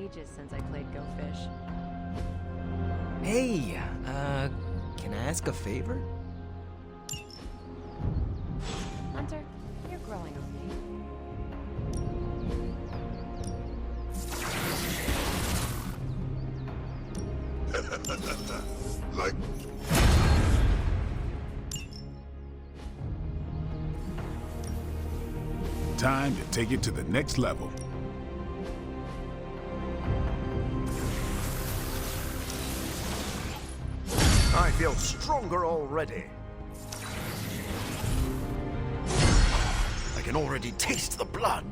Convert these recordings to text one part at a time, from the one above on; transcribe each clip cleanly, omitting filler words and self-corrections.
ages since I played Go Fish. Hey, can I ask a favor? Hunter, you're growing on me. Like... Time to take it to the next level. I feel stronger already. I can already taste the blood.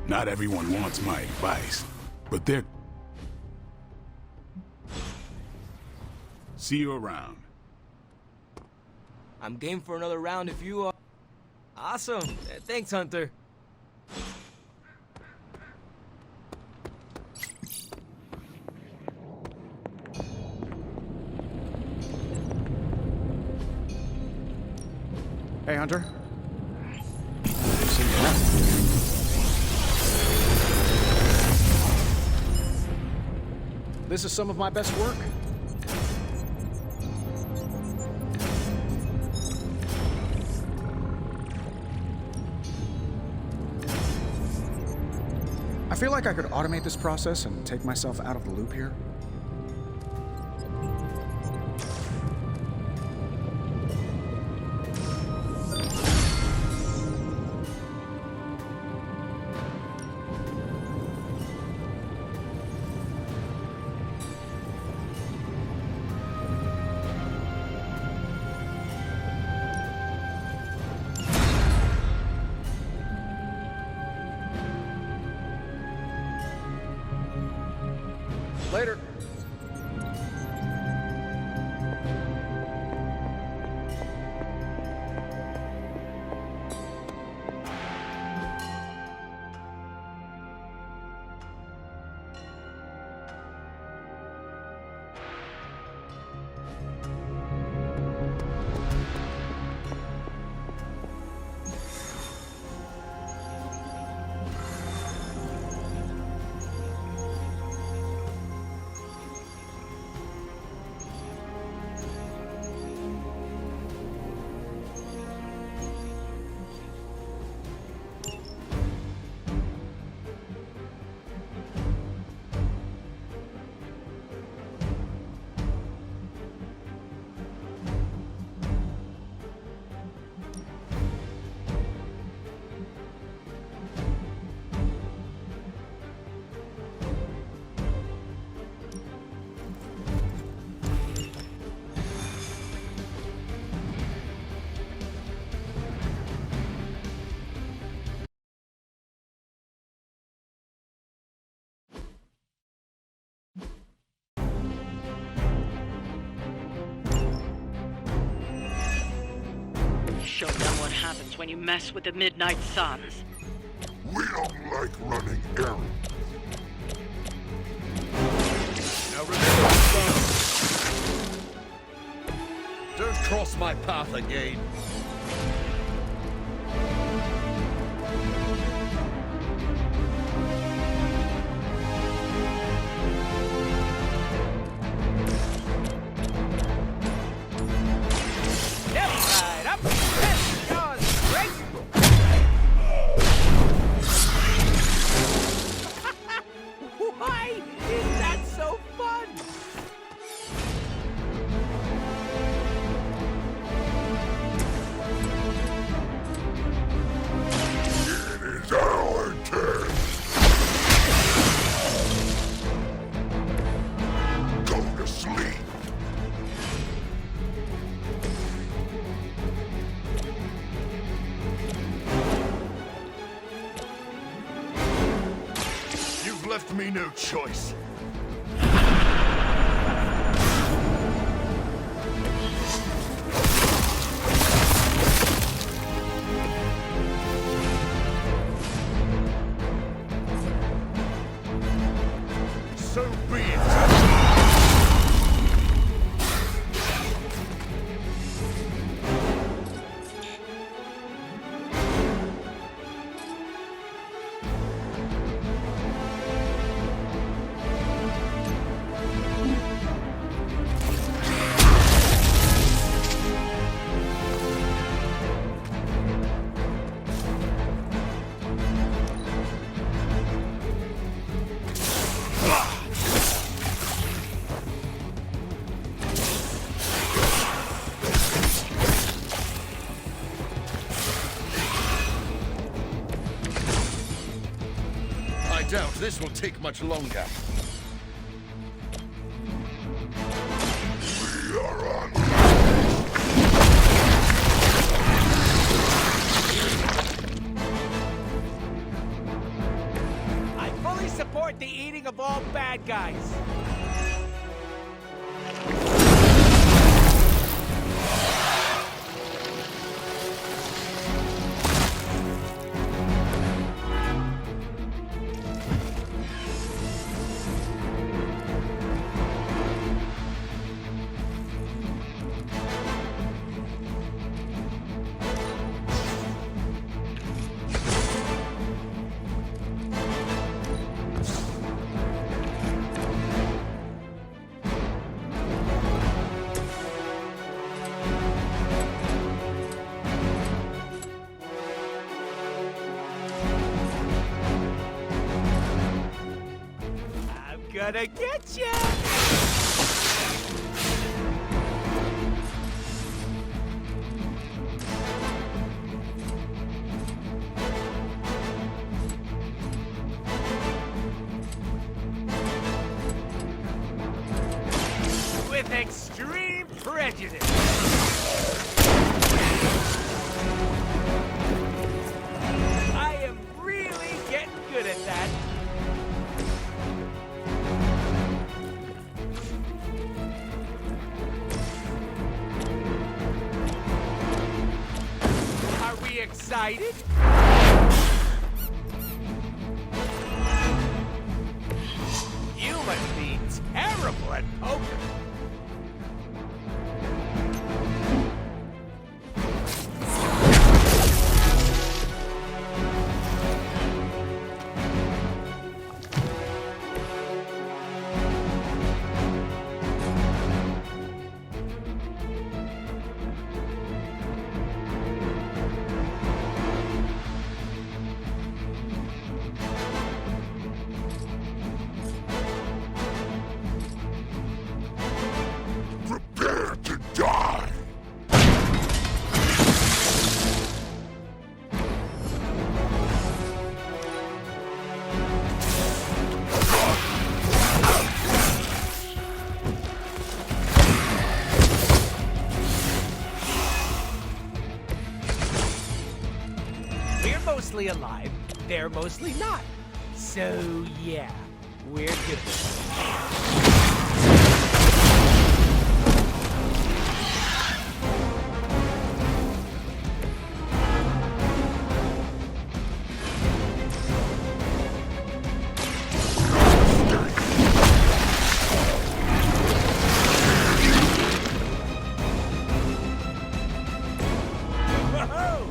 Not everyone wants my advice, but they're... See you around. I'm game for another round if you are. Awesome. Thanks, Hunter. Hey, Hunter. This is some of my best work. I feel like I could automate this process and take myself out of the loop here. Later. Show them what happens when you mess with the Midnight Suns. We don't like running errands. Now remember, son. Don't cross my path again. Left me no choice. So be it. doubt this will take much longer. We are on. I fully support the eating of all bad guys. Gonna get ya! With extreme prejudice. I am really getting good at that. Excited? You must be terrible at poker. Prepare to die. We're mostly alive, they're mostly not. So, yeah, we're good. Whoa!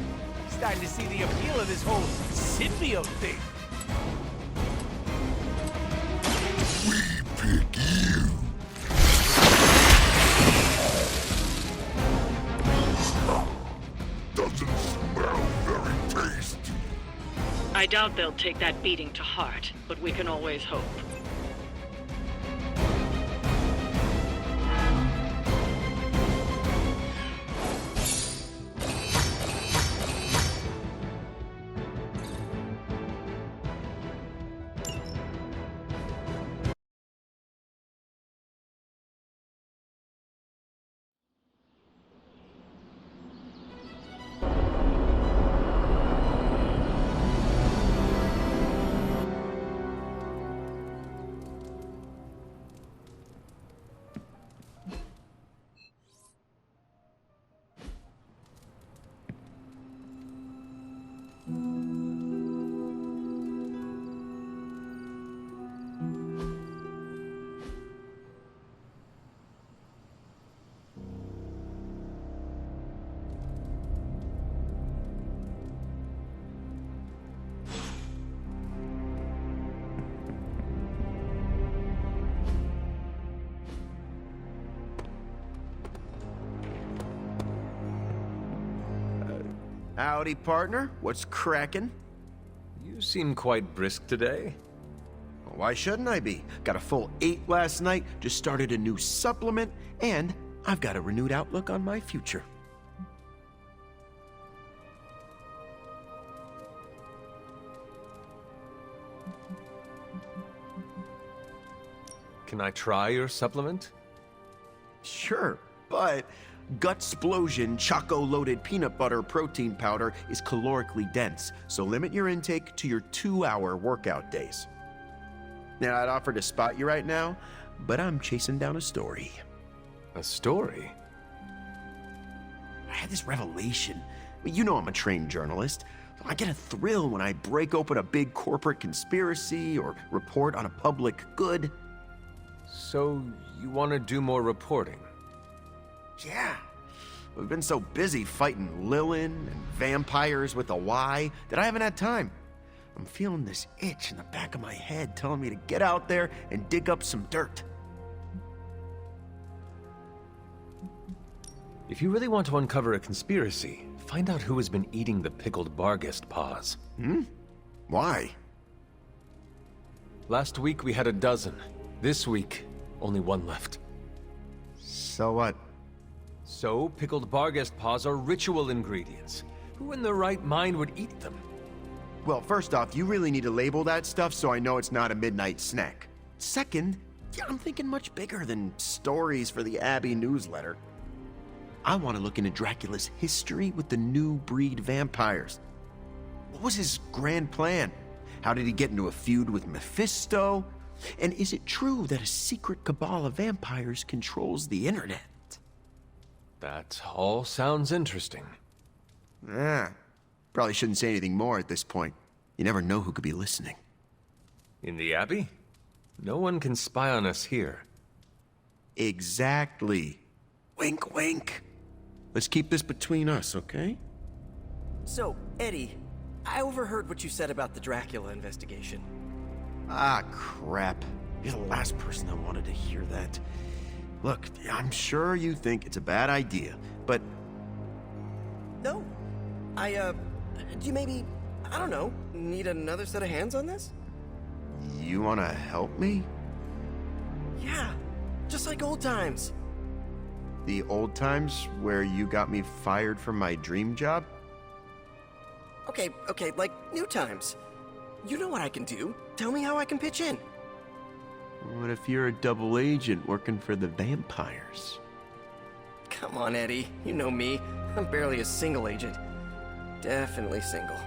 Starting to see the appeal of this whole symbiote thing. We pick you. Doesn't smell very tasty. I doubt they'll take that beating to heart, but we can always hope. Howdy, partner. What's crackin'? You seem quite brisk today. Why shouldn't I be? Got a full 8 last night, just started a new supplement, and I've got a renewed outlook on my future. Can I try your supplement? Sure, but Gutsplosion Choco-loaded peanut butter protein powder is calorically dense, so limit your intake to your 2-hour workout days. Now, I'd offer to spot you right now, but I'm chasing down a story. A story? I had this revelation. You know I'm a trained journalist. I get a thrill when I break open a big corporate conspiracy or report on a public good. So, you want to do more reporting? Yeah. We've been so busy fighting Lilin and vampires with a Y that I haven't had time. I'm feeling this itch in the back of my head telling me to get out there and dig up some dirt. If you really want to uncover a conspiracy, find out who has been eating the pickled Barghest paws. Why? Last week we had a dozen. This week, only one left. So what? So, pickled Barghest paws are ritual ingredients. Who in their right mind would eat them? Well, first off, you really need to label that stuff so I know it's not a midnight snack. Second, I'm thinking much bigger than stories for the Abbey newsletter. I want to look into Dracula's history with the new breed vampires. What was his grand plan? How did he get into a feud with Mephisto? And is it true that a secret cabal of vampires controls the internet? That all sounds interesting. Probably shouldn't say anything more at this point. You never know who could be listening. In the Abbey? No one can spy on us here. Exactly. Wink, wink. Let's keep this between us, okay? So, Eddie, I overheard what you said about the Dracula investigation. Ah, crap. You're the last person I wanted to hear that. Look, I'm sure you think it's a bad idea, but... No. Do you maybe, I don't know, need another set of hands on this? You want to help me? Yeah, just like old times. The old times where you got me fired from my dream job? Okay, like new times. You know what I can do. Tell me how I can pitch in. What if you're a double agent working for the vampires? Come on, Eddie. You know me. I'm barely a single agent. Definitely single.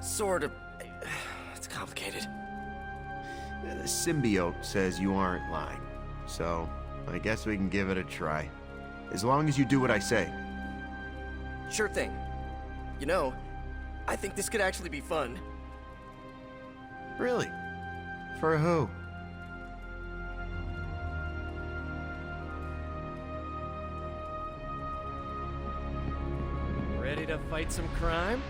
Sort of. It's complicated. The symbiote says you aren't lying, so I guess we can give it a try. As long as you do what I say. Sure thing. You know, I think this could actually be fun. Really? For who? Ready to fight some crime?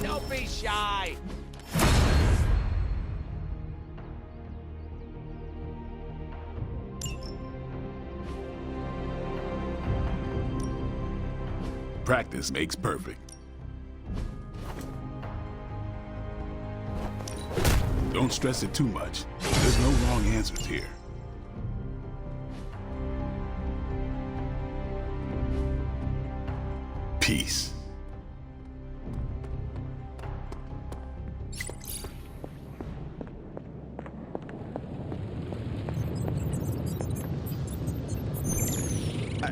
Don't be shy! Practice makes perfect. Don't stress it too much. There's no wrong answers here. Peace.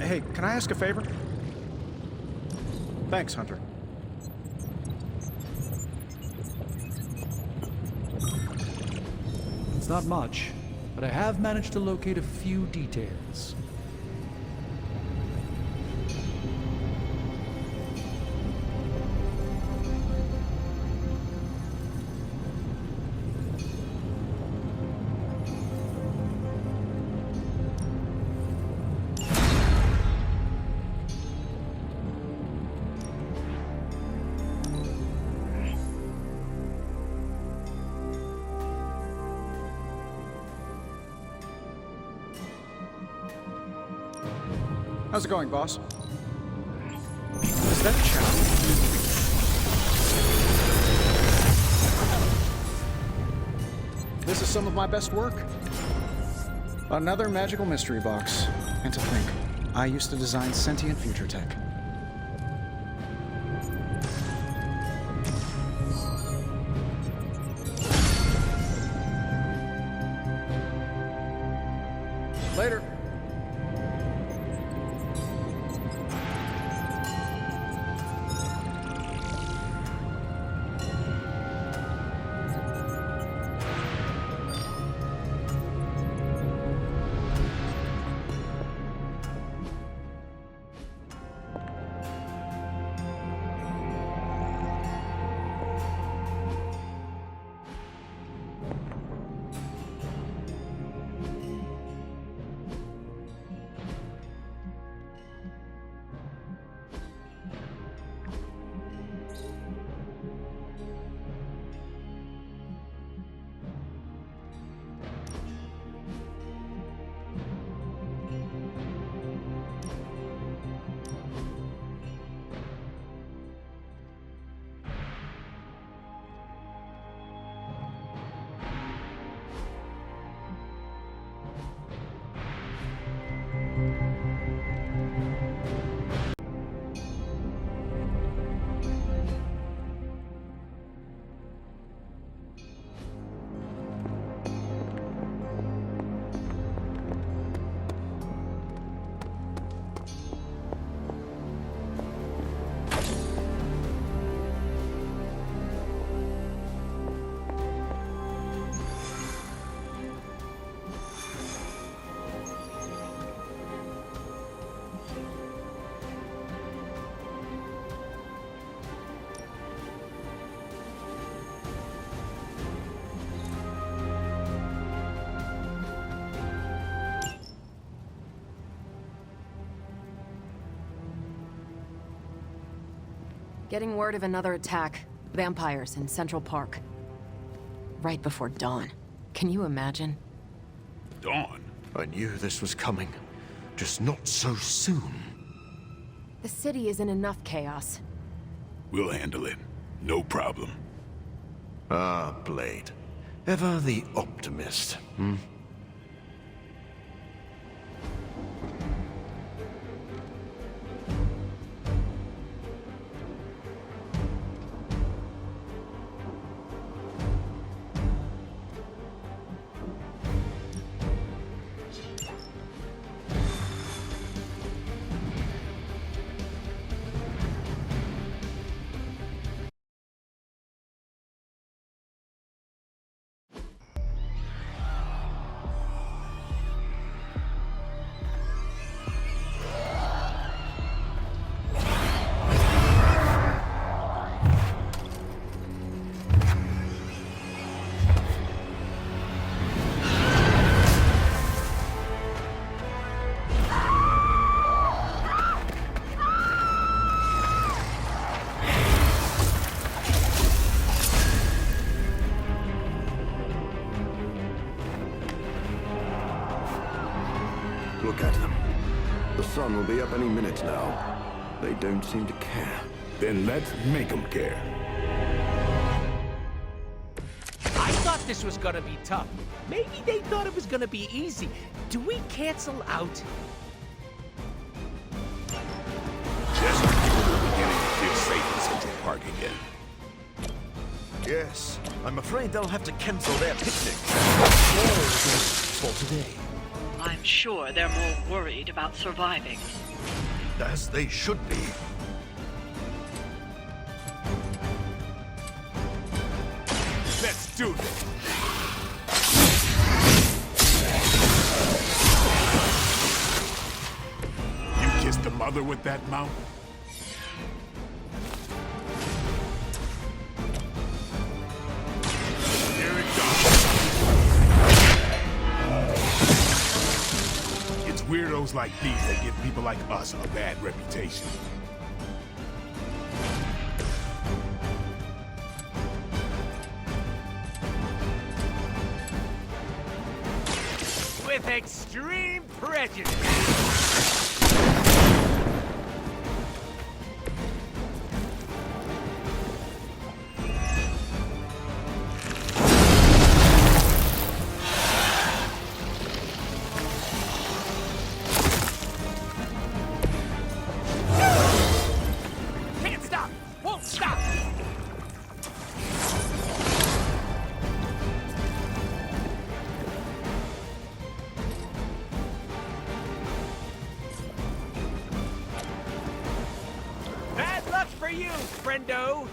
Hey, can I ask a favor? Thanks, Hunter. It's not much, but I have managed to locate a few details. How's it going, boss? Is that a challenge? some of my best work. Another magical mystery box. And to think, I used to design sentient future tech. Later. Getting word of another attack. Vampires in Central Park. Right before dawn. Can you imagine? Dawn? I knew this was coming. Just not so soon. The city is in enough chaos. We'll handle it. No problem. Ah, Blade. Ever the optimist, hmm? Look at them. The sun will be up any minute now. They don't seem to care. Then let's make them care. I thought this was gonna be tough. Maybe they thought it was gonna be easy. Do we cancel out? Just when people were beginning to feel safe in Central Park again. Yes. I'm afraid they'll have to cancel their picnic. For today. I'm sure they're more worried about surviving. As they should be. Let's do this. You kissed the mother with that mouth? Here it comes. It's weirdos like these that give people like us a bad reputation. With extreme prejudice. for you, friendo!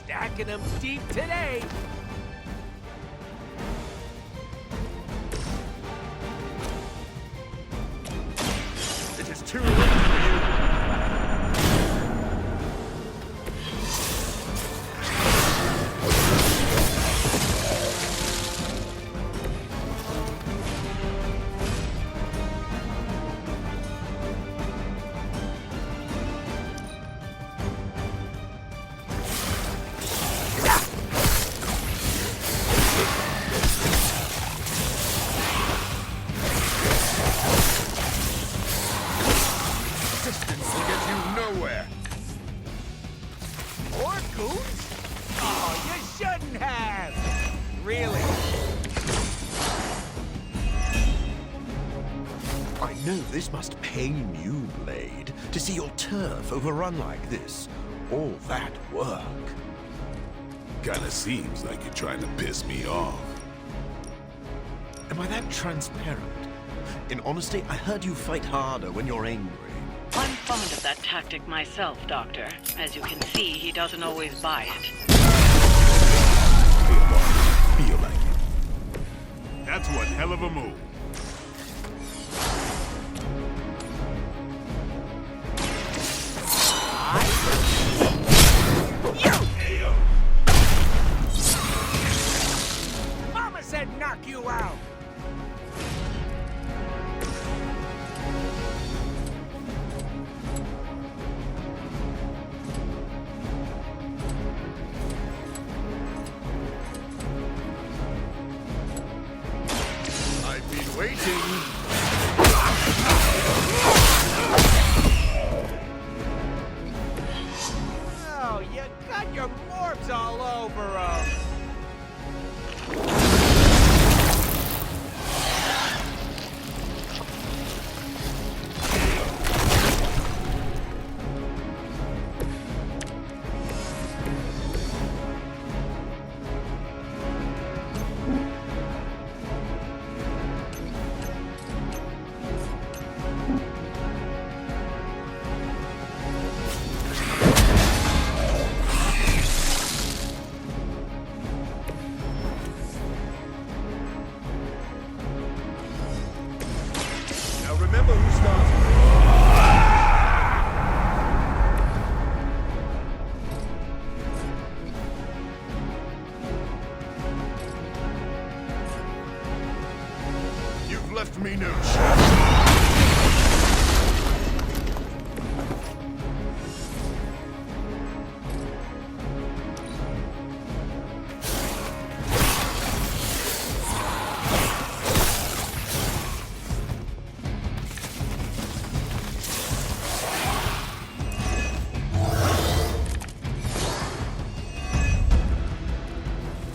Stacking them deep today! It is too late for you. Distance will get you nowhere. More goons? Oh, you shouldn't have! Really? I know this must pain you, Blade, to see your turf overrun like this. All that work. Kinda seems like you're trying to piss me off. Am I that transparent? In honesty, I heard you fight harder when you're angry. I'm fond of that tactic myself, Doctor. As you can see, he doesn't always buy it. Feel like it. That's one hell of a move. Mama said knock you out! I've been waiting. Oh, you got your morbs all over 'em. Now remember who started. You've left me no chance.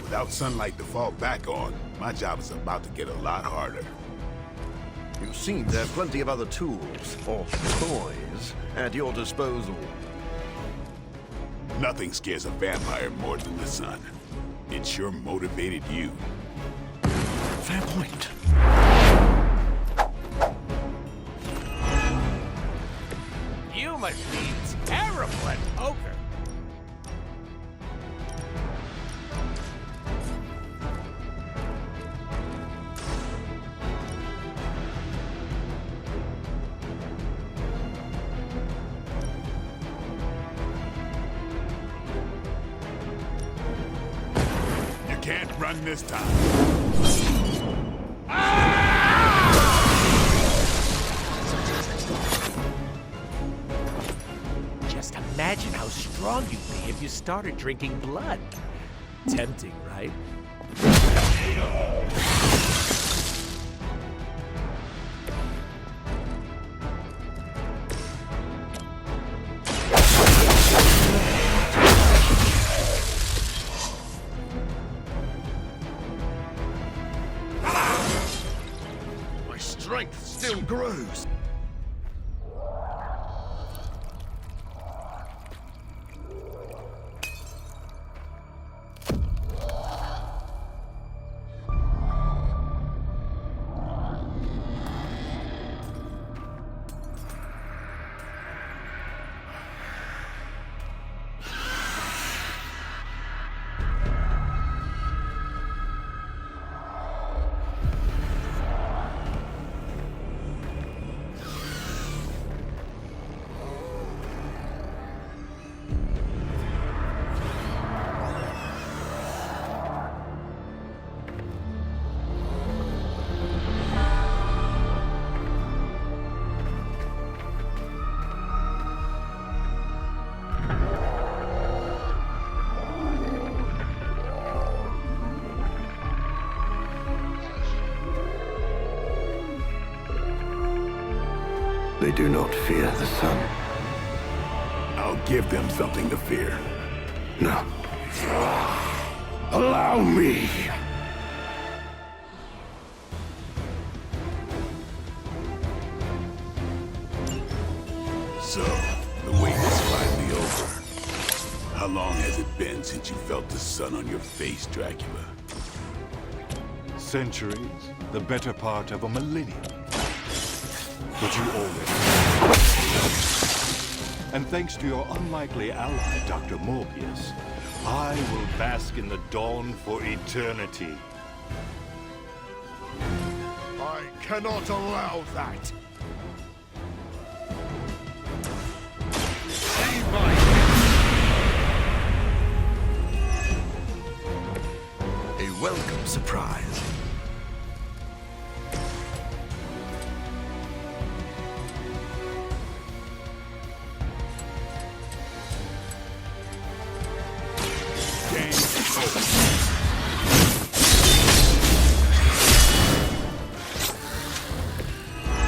Without sunlight to fall back on, my job is about to get a lot harder. You seem to have plenty of other tools, or toys, at your disposal. Nothing scares a vampire more than the sun. It sure motivated you. Fair point. You must be terrible at poker. You can't run this time. Just imagine how strong you'd be if you started drinking blood. Tempting, right? My strength still grows. They do not fear the sun. I'll give them something to fear. No. Allow me! So, the wait is finally over. How long has it been since you felt the sun on your face, Dracula? Centuries, the better part of a millennium. But you already and thanks to your unlikely ally, Dr. Morbius, I will bask in the dawn for eternity. I cannot allow that! Save my A welcome surprise.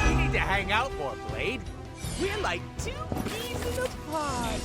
We need to hang out more, Blade. We're like two peas in a pod.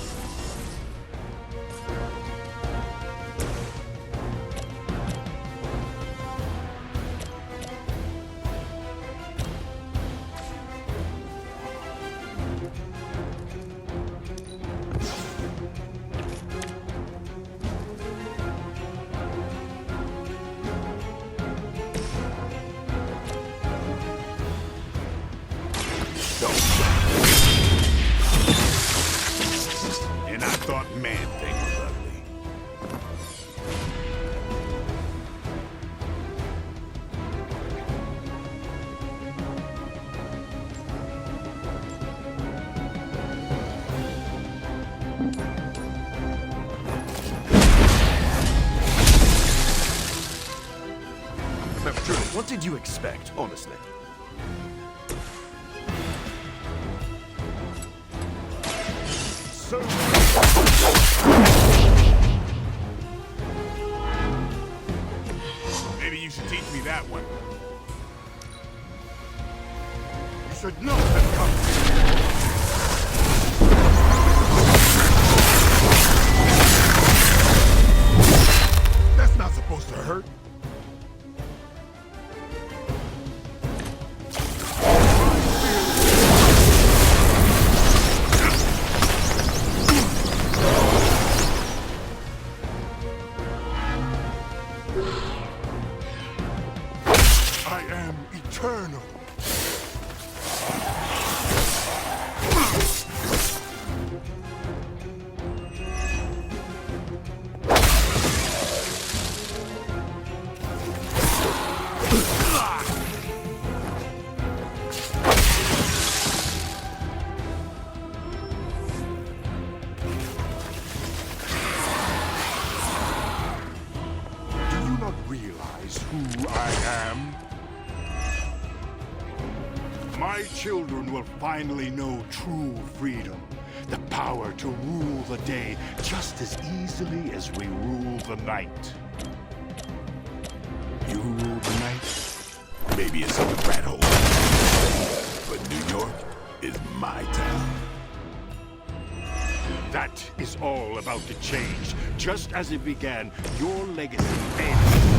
And I thought Man-Thing was ugly. No, truly, what did you expect, honestly? So... Maybe you should teach me that one. You should know that comes. That's not supposed to hurt. I am eternal. Do you not realize who I am? My children will finally know true freedom. The power to rule the day just as easily as we rule the night. You rule the night? Maybe it's in the rat hole. But New York is my town. That is all about to change. Just as it began, your legacy ends.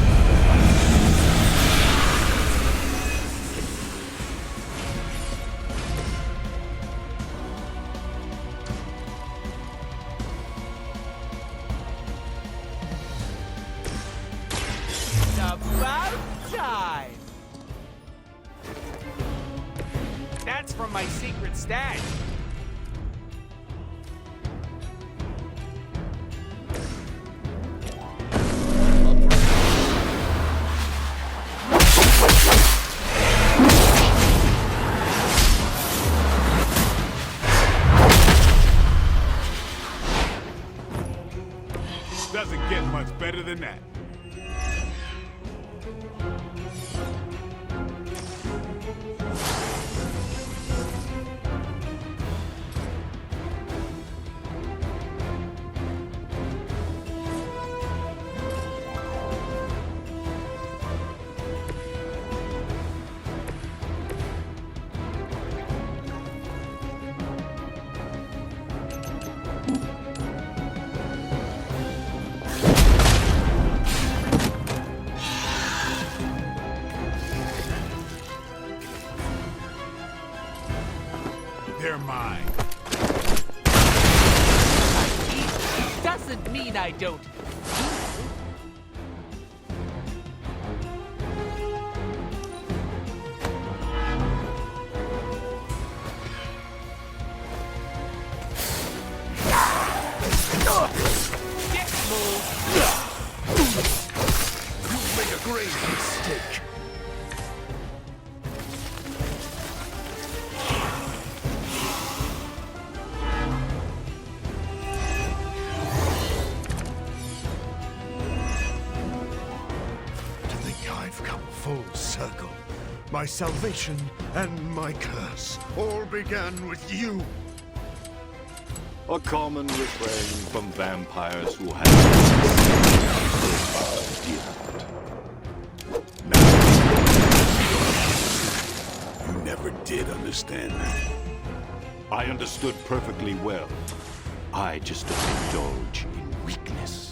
About time. That's from my secret stash. Doesn't get much better than that. they're mine. Doesn't mean I don't. Get moved. You made a grave mistake. I've come full circle. My salvation and my curse all began with you. A common refrain from vampires who have You never did understand that. I understood perfectly well. I just don't indulge in weakness.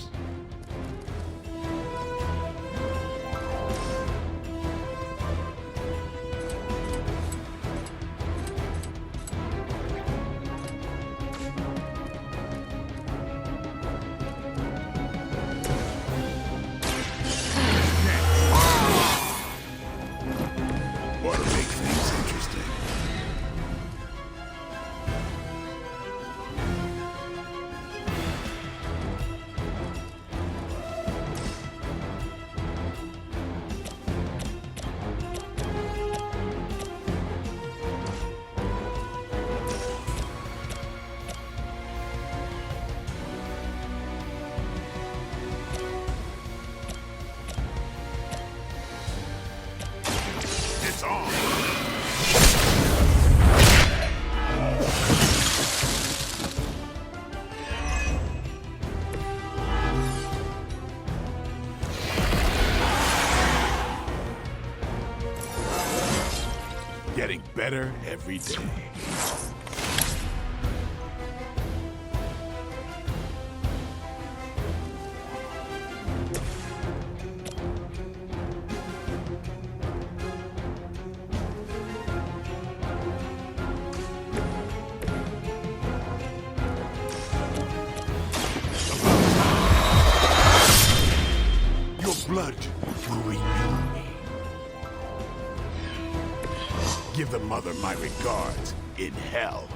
Getting better every day. Your blood will renew me. Give the mother my regards in hell.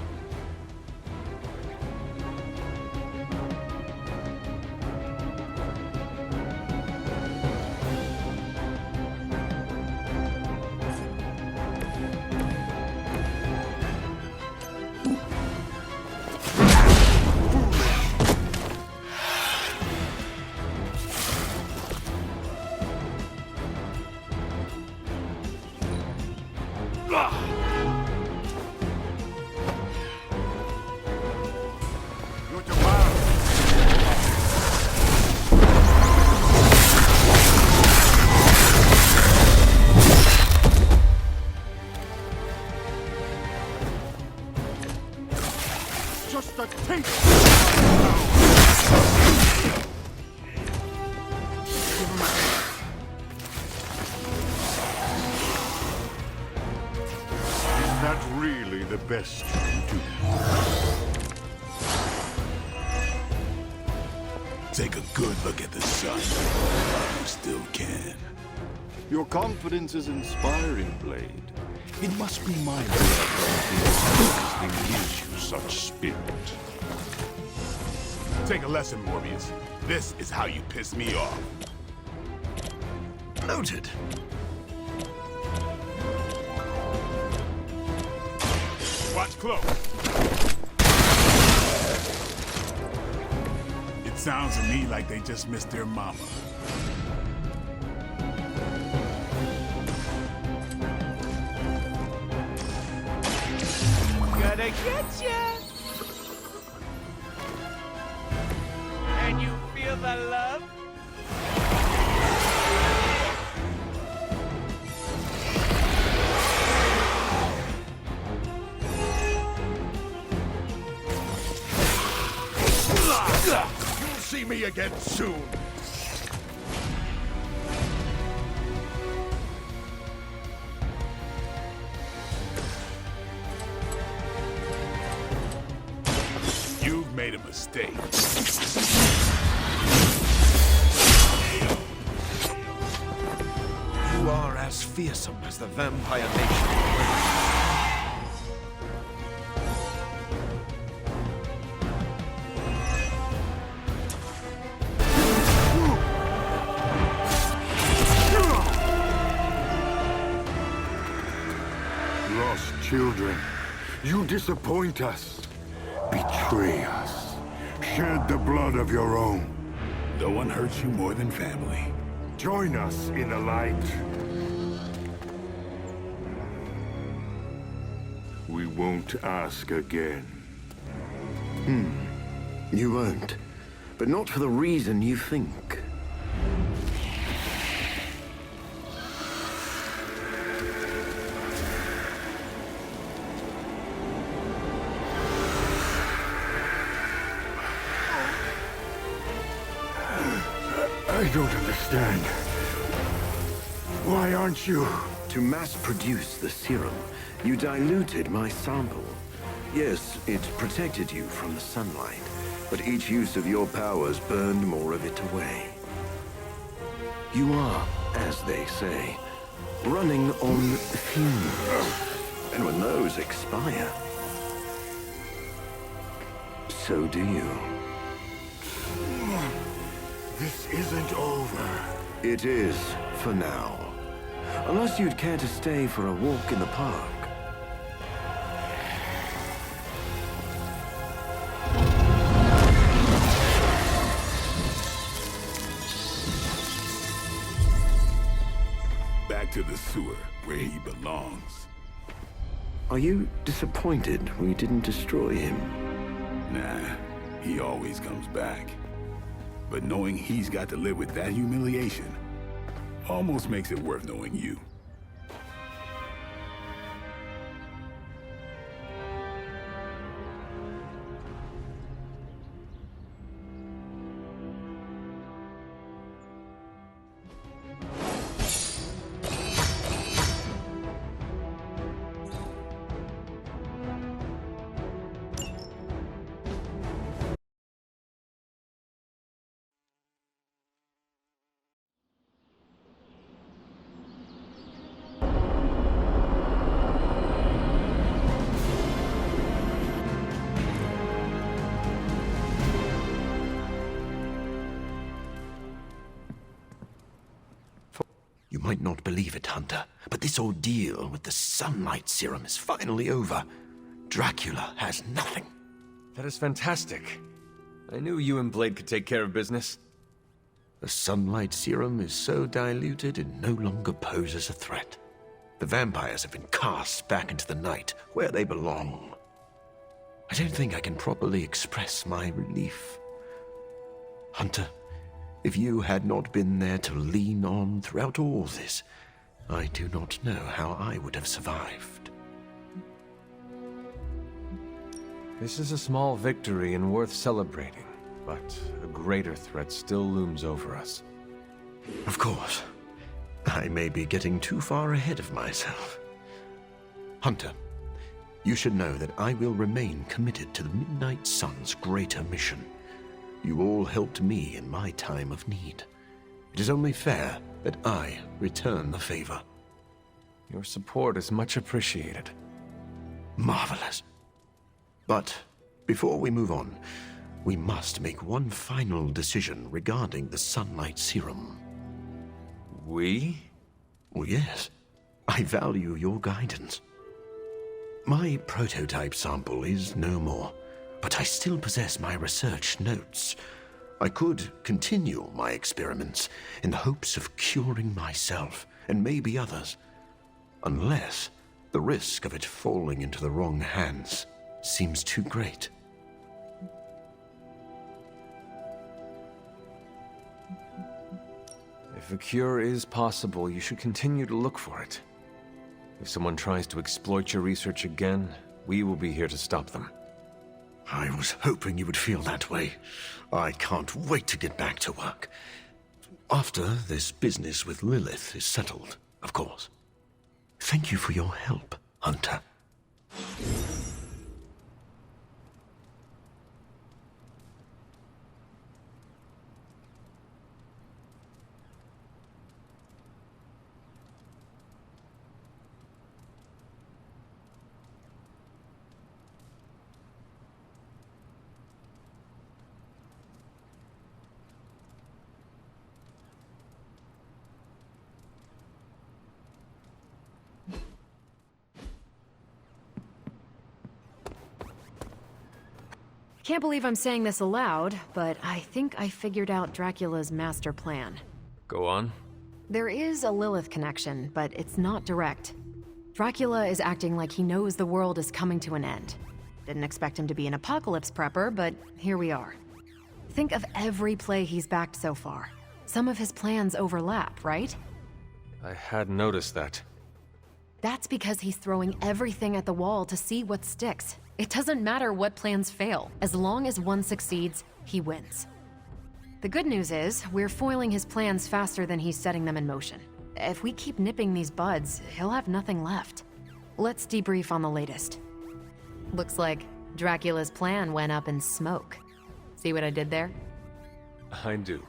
Just a taste. Is that really the best you can do? Take a good look at the sun. You still can. Your confidence is inspiring, Blade. It must be my blood that gives you such spirit. Take a lesson, Morbius. This is how you piss me off. Noted. Watch close. It sounds to me like they just missed their mama. Gonna get ya! And you feel the love? You'll see me again soon. made a mistake. You are as fearsome as the vampire nation. Lost children, you disappoint us, betray us, shed the blood of your own. No one hurts you more than family. Join us in the light. We won't ask again. You won't. But not for the reason you think. I don't understand. Why aren't you? To mass produce the serum, you diluted my sample. Yes, it protected you from the sunlight, but each use of your powers burned more of it away. You are, as they say, running on fumes. And when those expire, so do you. This isn't over. It is, for now. Unless you'd care to stay for a walk in the park. Back to the sewer, where he belongs. Are you disappointed we didn't destroy him? Nah, he always comes back. But knowing he's got to live with that humiliation almost makes it worth knowing you. You might not believe it, Hunter, but this ordeal with the sunlight serum is finally over. Dracula has nothing. That is fantastic. I knew you and Blade could take care of business. The sunlight serum is so diluted it no longer poses a threat. The vampires have been cast back into the night, where they belong. I don't think I can properly express my relief. Hunter, if you had not been there to lean on throughout all this, I do not know how I would have survived. This is a small victory and worth celebrating, but a greater threat still looms over us. Of course. I may be getting too far ahead of myself. Hunter, you should know that I will remain committed to the Midnight Sun's greater mission. You all helped me in my time of need. It is only fair that I return the favor. Your support is much appreciated. Marvelous. But before we move on, we must make one final decision regarding the sunlight serum. We? Well, yes. I value your guidance. My prototype sample is no more, but I still possess my research notes. I could continue my experiments in the hopes of curing myself and maybe others, unless the risk of it falling into the wrong hands seems too great. If a cure is possible, you should continue to look for it. If someone tries to exploit your research again, we will be here to stop them. I was hoping you would feel that way. I can't wait to get back to work. After this business with Lilith is settled, of course. Thank you for your help, Hunter. Can't believe I'm saying this aloud, but I think I figured out Dracula's master plan. Go on. There is a Lilith connection, but it's not direct. Dracula is acting like he knows the world is coming to an end. Didn't expect him to be an apocalypse prepper, but here we are. Think of every play he's backed so far. Some of his plans overlap, right? I had noticed that. That's because he's throwing everything at the wall to see what sticks. It doesn't matter what plans fail. As long as one succeeds, he wins. The good news is, we're foiling his plans faster than he's setting them in motion. If we keep nipping these buds, he'll have nothing left. Let's debrief on the latest. Looks like Dracula's plan went up in smoke. See what I did there? I do.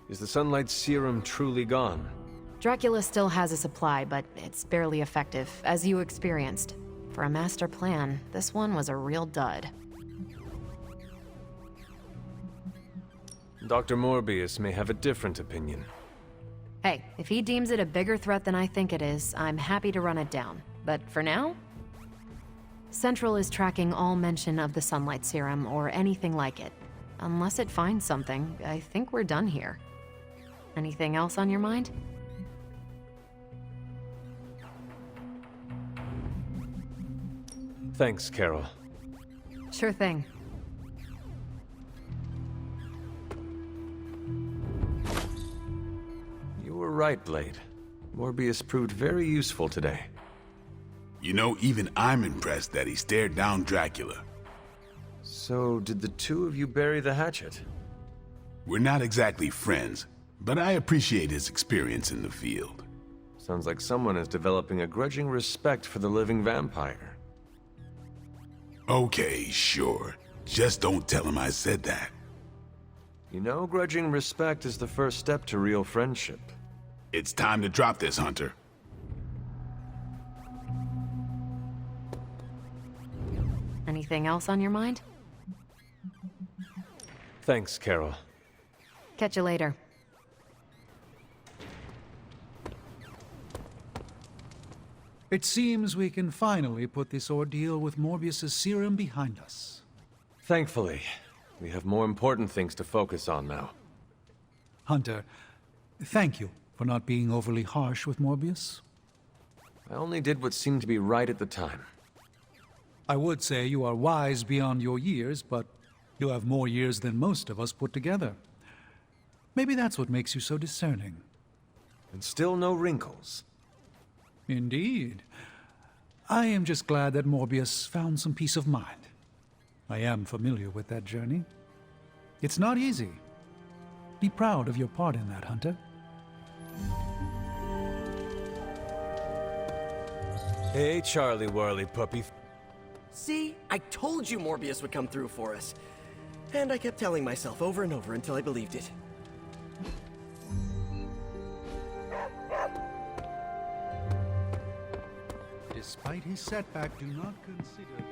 Is the sunlight serum truly gone? Dracula still has a supply, but it's barely effective, as you experienced. For a master plan, this one was a real dud. Dr. Morbius may have a different opinion. Hey, if he deems it a bigger threat than I think it is, I'm happy to run it down. But for now, Central is tracking all mention of the sunlight serum or anything like it. Unless it finds something, I think we're done here. Anything else on your mind? Thanks, Carol. Sure thing. You were right, Blade. Morbius proved very useful today. You know, even I'm impressed that he stared down Dracula. So, did the two of you bury the hatchet? We're not exactly friends, but I appreciate his experience in the field. Sounds like someone is developing a grudging respect for the living vampire. Okay, sure. Just don't tell him I said that. You know, grudging respect is the first step to real friendship. It's time to drop this, Hunter. Anything else on your mind? Thanks, Carol. Catch you later. It seems we can finally put this ordeal with Morbius's serum behind us. Thankfully, we have more important things to focus on now. Hunter, thank you for not being overly harsh with Morbius. I only did what seemed to be right at the time. I would say you are wise beyond your years, but you have more years than most of us put together. Maybe that's what makes you so discerning. And still no wrinkles. Indeed. I am just glad that Morbius found some peace of mind. I am familiar with that journey. It's not easy. Be proud of your part in that, Hunter. Hey, Charlie Whirly puppy. See? I told you Morbius would come through for us. And I kept telling myself over and over until I believed it. Despite his setback, do not consider...